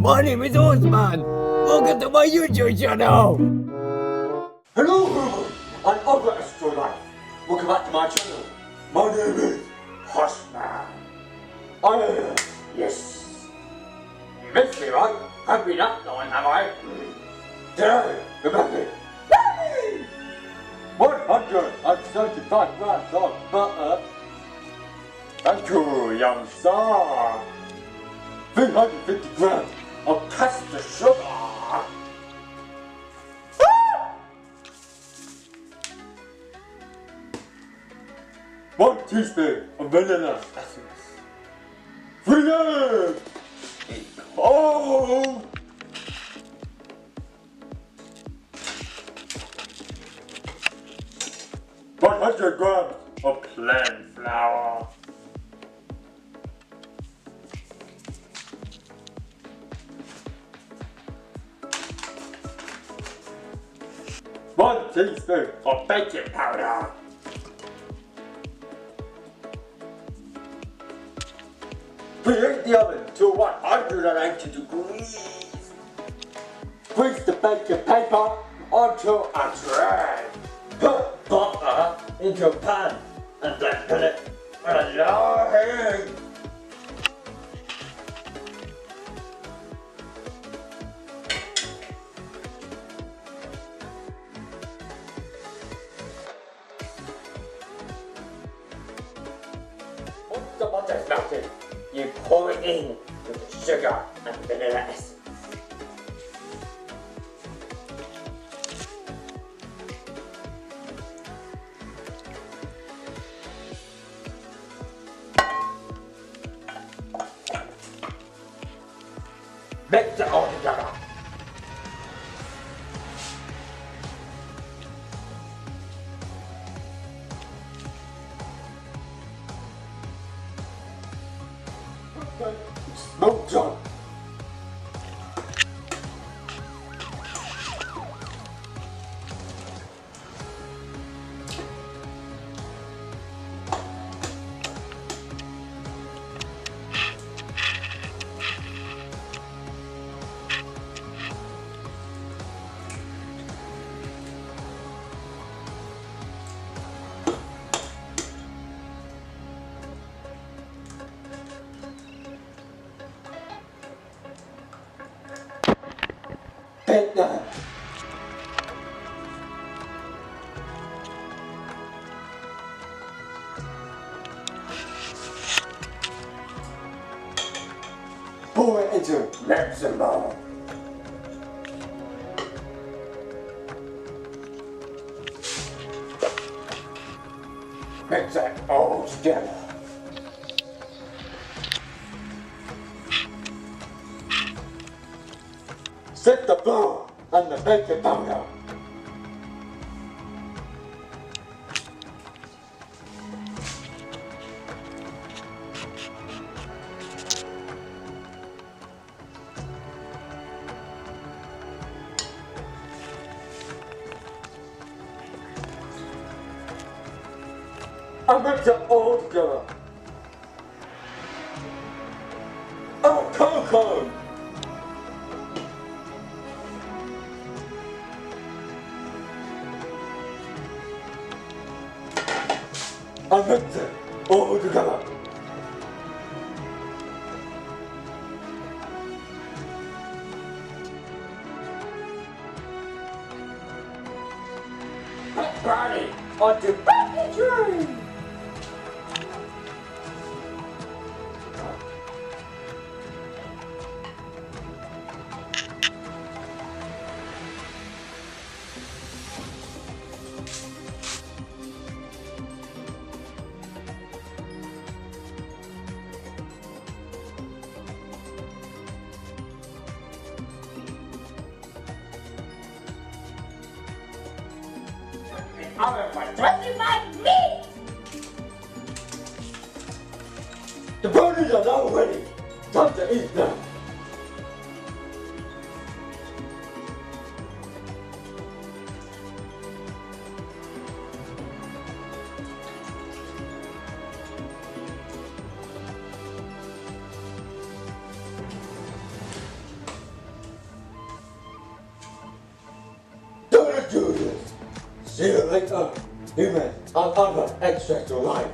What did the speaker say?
My name is Horseman. Welcome to my YouTube channel. Hello, Google and other astronaut. Welcome back to my channel. My name is Horseman. Yes. You missed me, right? Haven't been up long, have I? Today, remember, 135 grams of butter. And 2 young star. 350 grams of caster sugar. 1 teaspoon of vanilla essence. 3 eggs. Oh! 100 grams of plain flour. 1 teaspoon of baking powder. Preheat the oven to 180 degrees. Grease the baking paper onto a tray. Put butter into a pan and then put it on a low heat. Once the butter is melted, you pour it in with the sugar and vanilla essence. Mix it all together. Okay, smoke jar. Bake that. Pour it into mixing bowl. Mix it all together. Set the flour and the baking powder. And mix it all together. Oh, cocoa! And mix it all together. Put brownie onto baking tray. Oven for 25 minutes! The brownies are now ready. Time to eat them. See you later, human and other extraterrestrial life.